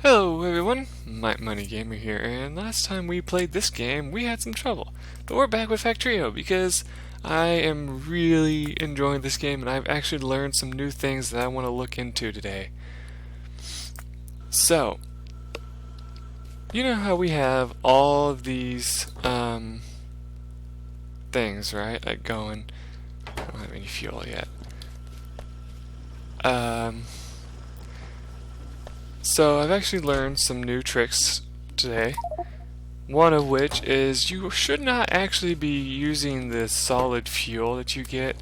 Hello everyone, MikeMoneyGMR here, and last time we played this game we had some trouble. But we're back with Factorio because I am really enjoying this game and I've actually learned some new things that I want to look into today. So, you know how we have all of these things, right? Like going, I don't have any fuel yet. So I've actually learned some new tricks today. One of which is you should not actually be using the solid fuel that you get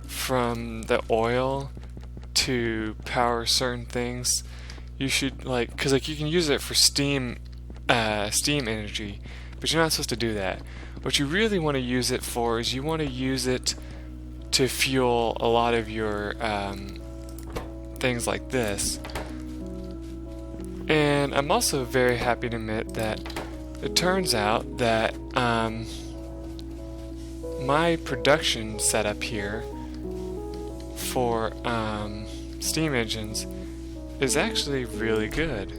from the oil to power certain things. You should because you can use it for steam energy, but you're not supposed to do that. What you really want to use it for is you want to use it to fuel a lot of your things like this. And I'm also very happy to admit that it turns out that my production setup here for steam engines is actually really good.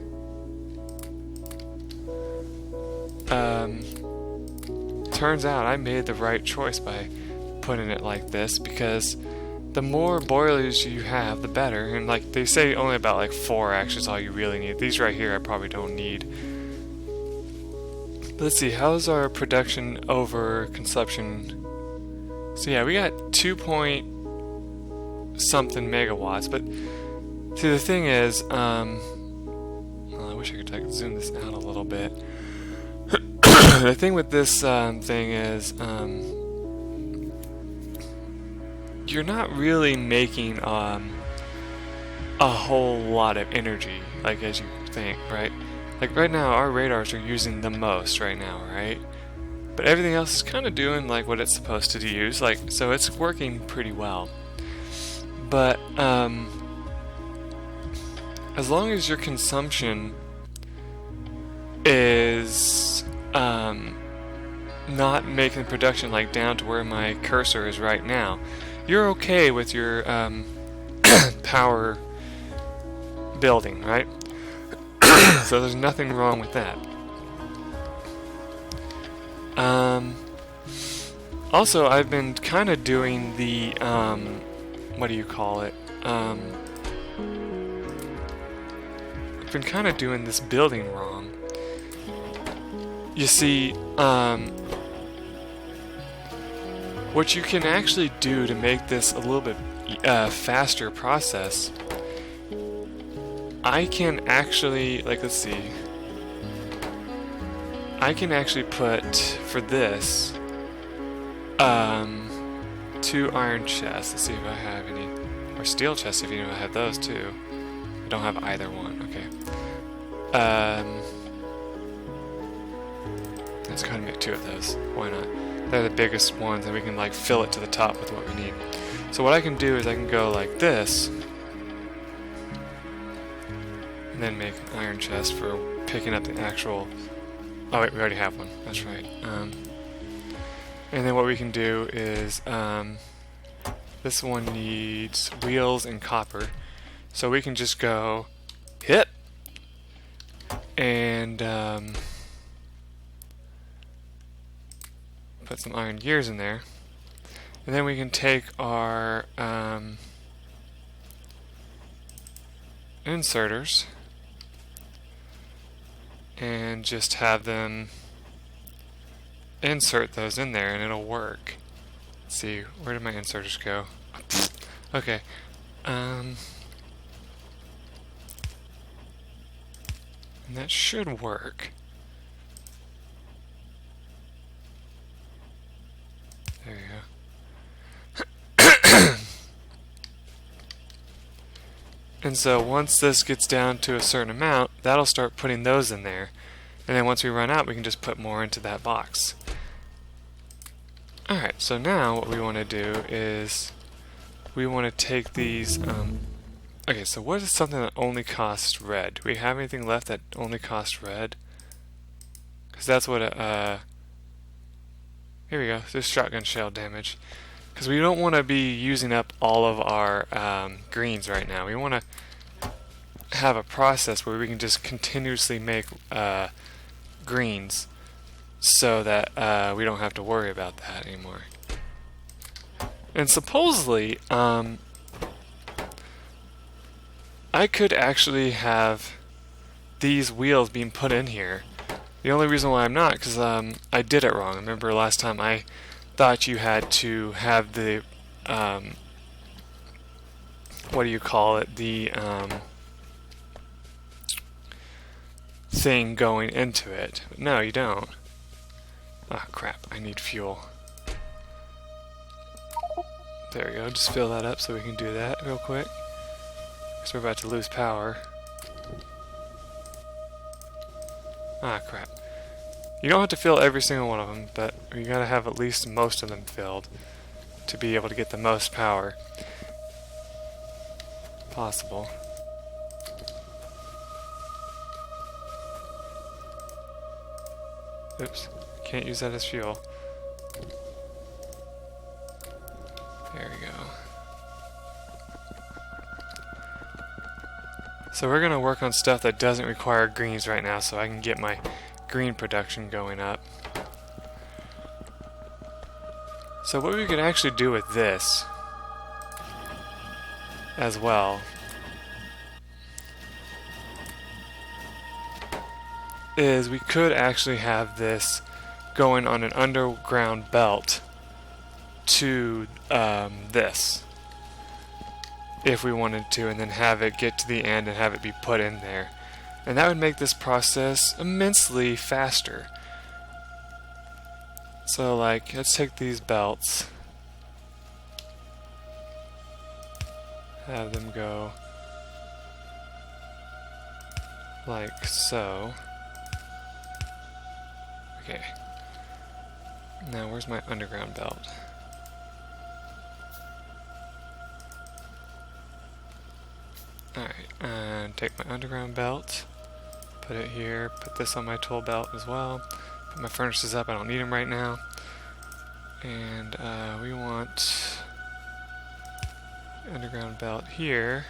Turns out I made the right choice by putting it like this, because the more boilers you have, the better. And like they say, only about like 4 actually is all you really need. These right here I probably don't need. Let's see, how's our production over consumption? So yeah, we got 2 point something megawatts, but see the thing is, well, I wish I could zoom this out a little bit. The thing with this thing is, you're not really making a whole lot of energy, like as you think, right? Like right now, our radars are using the most right now, right? But everything else is kind of doing like what it's supposed to use, so it's working pretty well. But as long as your consumption is not making the production like down to where my cursor is right now, you're okay with your power building, right? So there's nothing wrong with that. Also, I've been kind of doing the what do you call it? I've been kind of doing this building wrong. You see, what you can actually do to make this a little bit faster process, I can actually, let's see, I can actually put, for this, 2 iron chests. Let's see if I have any, or steel chests if you know I have those too. I don't have either one, okay. Let's go ahead and make 2 of those, why not? They're the biggest ones, and we can fill it to the top with what we need. So what I can do is I can go like this, and then make an iron chest for picking up the actual... Oh wait, we already have one. That's right. And then what we can do is this one needs wheels and copper, so we can just go hit and put some iron gears in there, and then we can take our inserters and just have them insert those in there, and it'll work. Let's see, where did my inserters go? Okay. And that should work. There you go. And so once this gets down to a certain amount, that'll start putting those in there. And then once we run out, we can just put more into that box. Alright, so now what we want to do is we want to take these... okay, so what is something that only costs red? Do we have anything left that only costs red? Because that's what here we go, this shotgun shell damage. Because we don't want to be using up all of our greens right now. We want to have a process where we can just continuously make greens so that we don't have to worry about that anymore. And supposedly, I could actually have these wheels being put in here. The only reason why I'm not, because I did it wrong. Remember last time I thought you had to have the, what do you call it, the thing going into it. But no, you don't. Ah, crap, I need fuel. There we go, just fill that up so we can do that real quick. Because we're about to lose power. Ah, crap. You don't have to fill every single one of them, but you gotta have at least most of them filled to be able to get the most power possible. Oops, can't use that as fuel. There we go. So we're going to work on stuff that doesn't require greens right now so I can get my green production going up. So what we could actually do with this as well is we could actually have this going on an underground belt to this if we wanted to, and then have it get to the end and have it be put in there. And that would make this process immensely faster. So like, let's take these belts, have them go like so. Okay. Now where's my underground belt? Alright, and take my underground belt, put it here, put this on my tool belt as well, put my furnaces up, I don't need them right now, and we want underground belt here.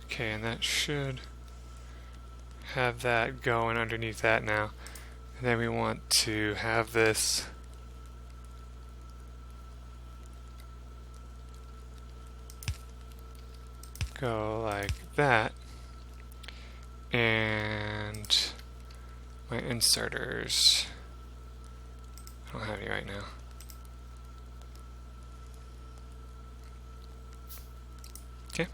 Okay, and that should have that going underneath that now. And then we want to have this go like that. And my inserters, I don't have any right now. Okay.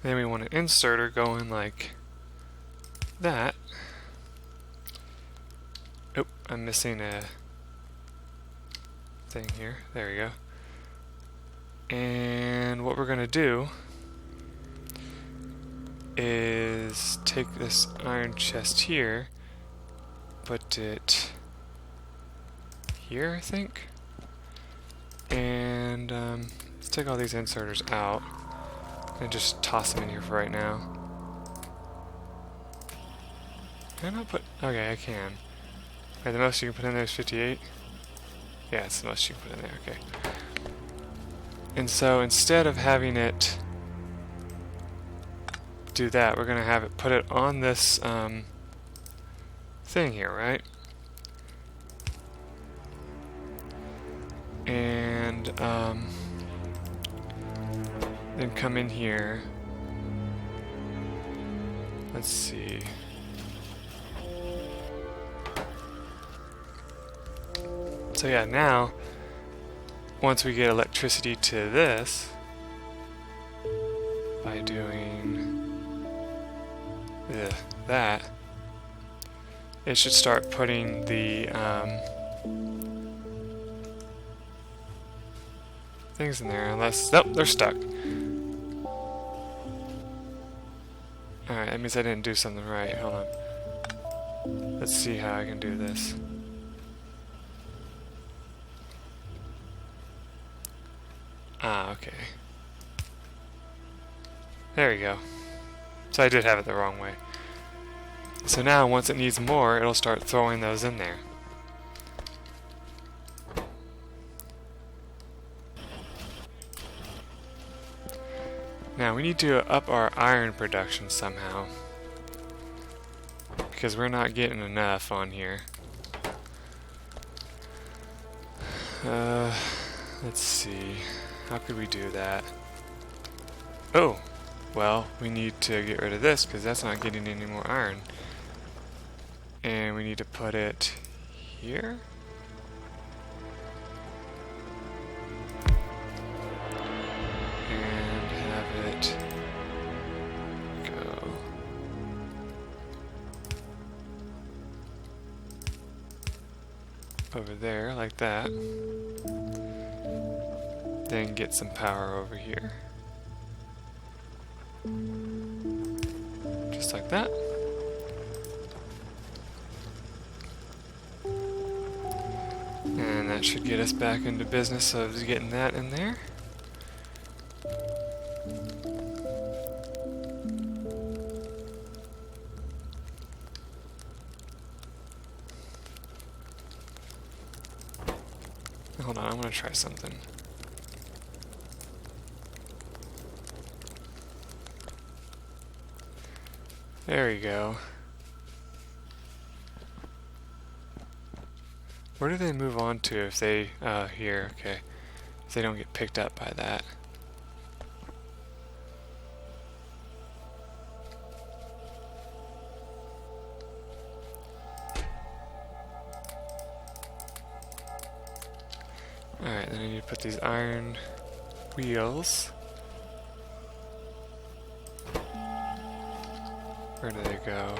Then we want an inserter going like that. Oh, I'm missing a thing here. There we go. And what we're going to do is take this iron chest here, put it here, I think. And let's take all these inserters out and just toss them in here for right now. Can I not put... Okay, I can. Okay, the most you can put in there is 58. Yeah, it's the most you can put in there, okay. And so instead of having it do that, we're going to have it put it on this thing here, right? And then come in here. Let's see. So yeah, now, once we get electricity to this, by doing that, it should start putting the things in there, unless, nope, they're stuck. Alright, that means I didn't do something right. Hold on. Let's see how I can do this. Ah, okay. There we go. So I did have it the wrong way. So now once it needs more, it'll start throwing those in there. Now we need to up our iron production somehow, because we're not getting enough on here. Let's see. How could we do that? Oh! Well, we need to get rid of this because that's not getting any more iron. And we need to put it here? And have it go over there like that. Then get some power over here. Just like that. And that should get us back into business of getting that in there. Hold on, I'm gonna try something. There we go. Where do they move on to if they, here, okay. If they don't get picked up by that. Alright, then I need to put these iron wheels. Where do they go?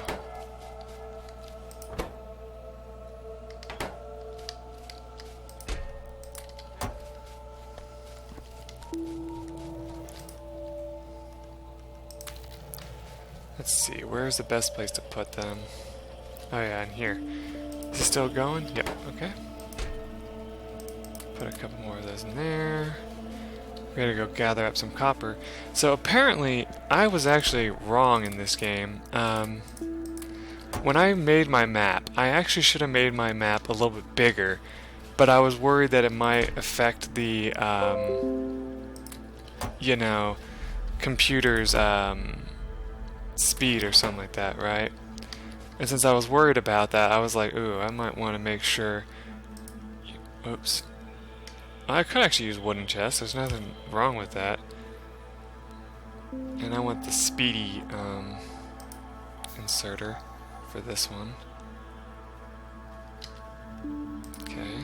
Let's see, where's the best place to put them? Oh yeah, in here. Is it still going? Yep, okay. Put a couple more of those in there. We gotta go gather up some copper. So apparently, I was actually wrong in this game. When I made my map, I actually should have made my map a little bit bigger, but I was worried that it might affect the, you know, computer's speed or something like that, right? And since I was worried about that, I was like, ooh, I might want to make sure. Oops. I could actually use wooden chests. There's nothing wrong with that. And I want the speedy inserter for this one. Okay.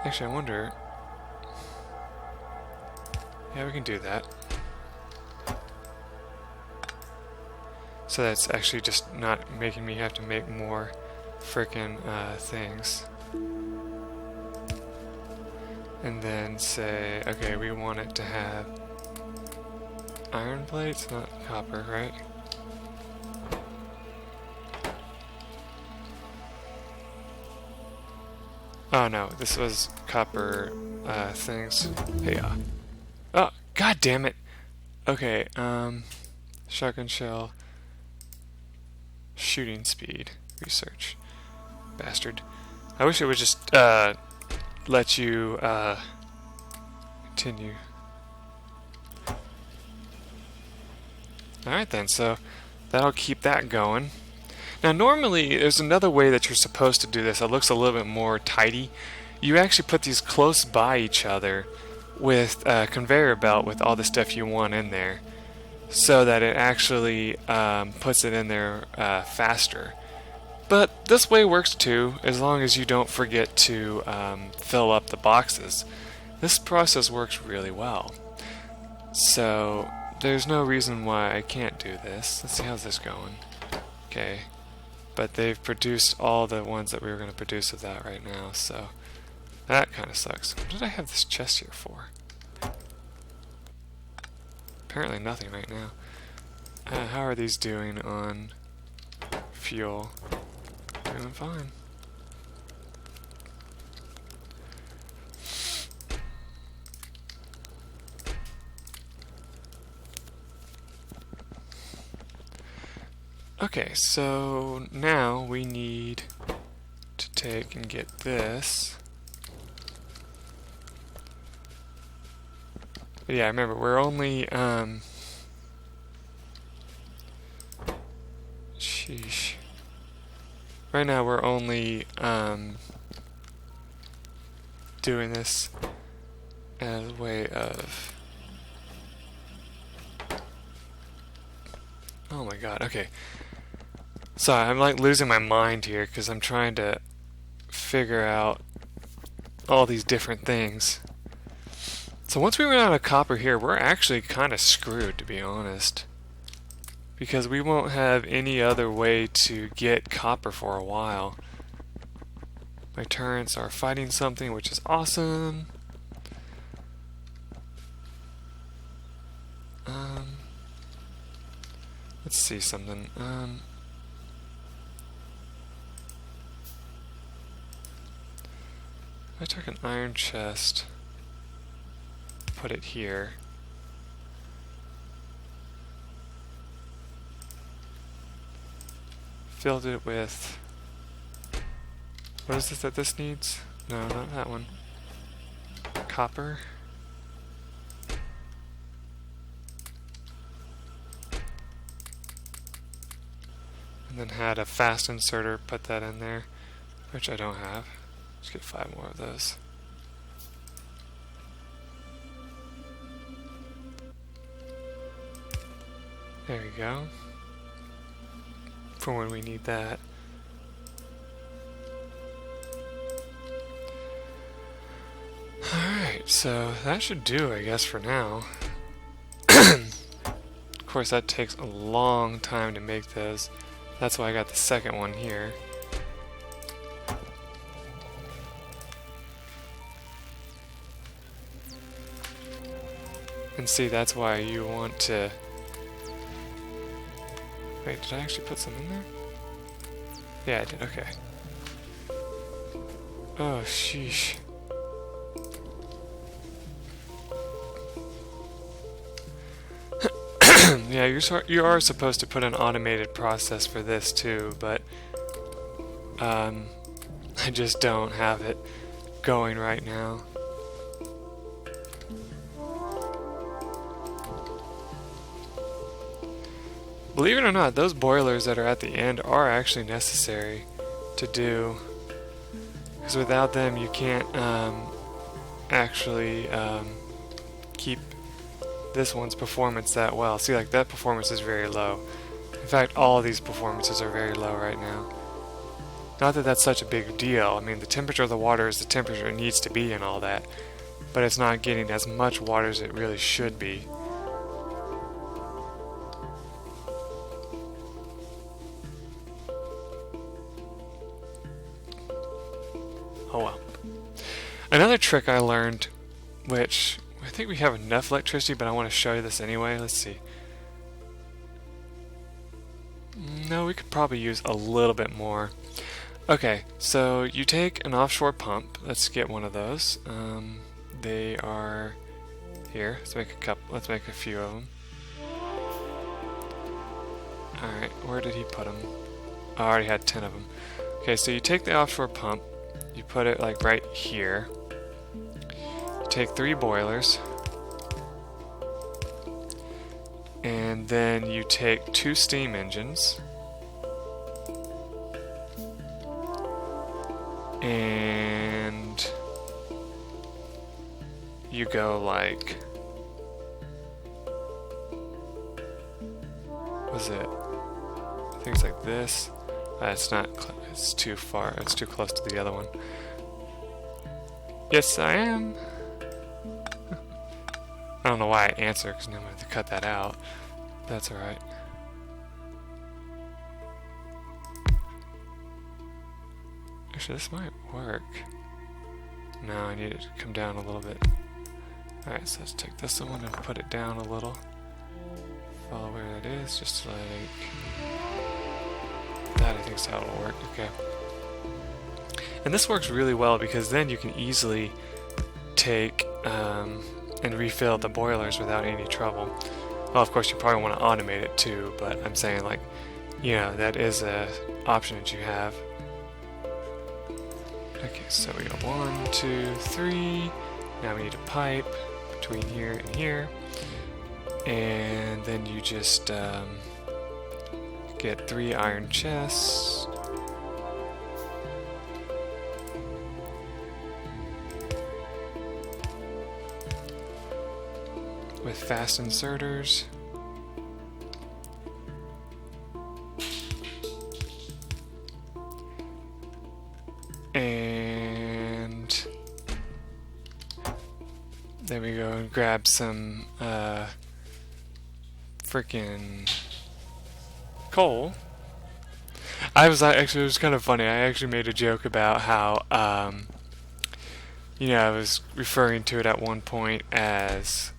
Actually, I wonder. Yeah, we can do that. So that's actually just not making me have to make more frickin' things. And then say, okay, we want it to have iron plates, not copper, right? Oh no, this was copper things. Hey, oh, god damn it! Okay, shotgun shell, shooting speed, research. Bastard. I wish it would just, let you continue. Alright then, so that'll keep that going. Now normally there's another way that you're supposed to do this that looks a little bit more tidy. You actually put these close by each other with a conveyor belt with all the stuff you want in there so that it actually puts it in there faster. But this way works too, as long as you don't forget to fill up the boxes. This process works really well. So there's no reason why I can't do this. Let's see how's this going. Okay. But they've produced all the ones that we were going to produce with that right now, so that kind of sucks. What did I have this chest here for? Apparently nothing right now. How are these doing on fuel? Doing fine. Okay, so now we need to take and get this. But yeah, remember, we're only, sheesh. Right now we're only, doing this as a way of... Oh my god, okay. Sorry, I'm like losing my mind here because I'm trying to figure out all these different things. So once we run out of copper here, we're actually kind of screwed, to be honest. Because we won't have any other way to get copper for a while. My turrets are fighting something, which is awesome. Let's see something. I took an iron chest, put it here. Filled it with... What is this that this needs? No, not that one. Copper. And then had a fast inserter, put that in there, which I don't have. Let's get 5 more of those. There we go. For when we need that. Alright, so that should do, I guess, for now. Of course, that takes a long time to make those. That's why I got the second one here. And see, that's why you want to... Wait, did I actually put some in there? Yeah, I did, okay. Oh, sheesh. Yeah, you are supposed to put an automated process for this too, but I just don't have it going right now. Believe it or not, those boilers that are at the end are actually necessary to do, because without them you can't actually keep this one's performance that well. See, like, that performance is very low. In fact, all of these performances are very low right now. Not that that's such a big deal. I mean, the temperature of the water is the temperature it needs to be and all that, but it's not getting as much water as it really should be. Oh well. Another trick I learned, which I think we have enough electricity, but I want to show you this anyway. Let's see. No, we could probably use a little bit more. Okay, so you take an offshore pump. Let's get one of those. They are here. Let's make a couple. Let's make a few of them. All right, where did he put them? Oh, I already had 10 of them. Okay, so you take the offshore pump. You put it like right here. Take 3 boilers, and then you take 2 steam engines, and you go like, what was it? I think it's like this. It's not. It's too far. It's too close to the other one. Yes, I am. I don't know why I answer, because now I'm going to have to cut that out. That's alright. Actually, this might work. No, I need it to come down a little bit. Alright, so let's take this one and put it down a little. Follow where it is, just like that. I think is how it'll work. Okay. And this works really well because then you can easily take and refill the boilers without any trouble. Well, of course, you probably want to automate it too, but I'm saying, like, you know, that is a option that you have. Okay, so we go 1, 2, 3. Now we need a pipe between here and here. And then you just get 3 iron chests. With fast inserters. And then we go and grab some freaking coal. It was kind of funny. I actually made a joke about how you know, I was referring to it at one point as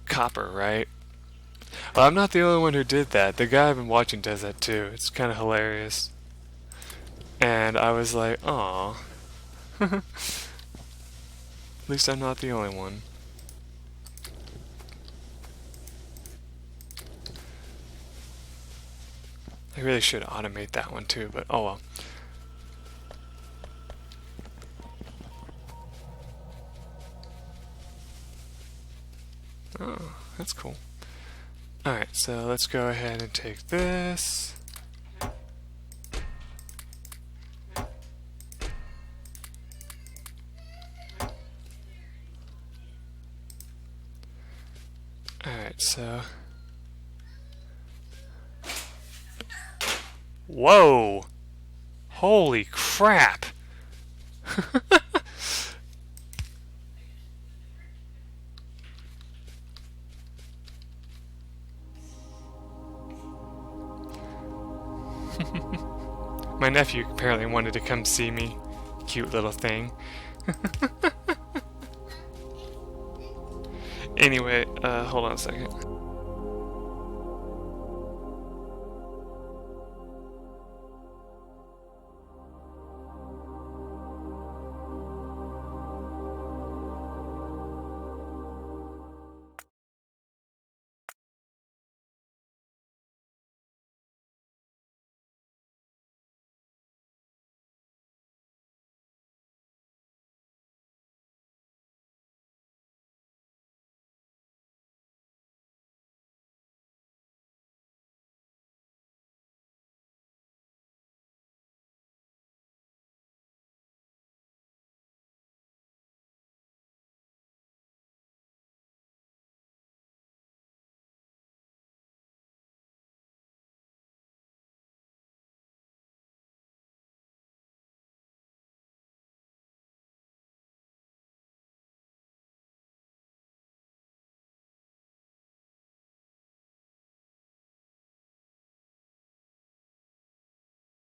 copper, right? Well, I'm not the only one who did that. The guy I've been watching does that too. It's kind of hilarious. And I was like, aw. At least I'm not the only one. I really should automate that one too, but oh well. Oh, that's cool. Alright, so let's go ahead and take this. Alright, so... Whoa! Holy crap! My nephew apparently wanted to come see me. Cute little thing. Anyway, hold on a second.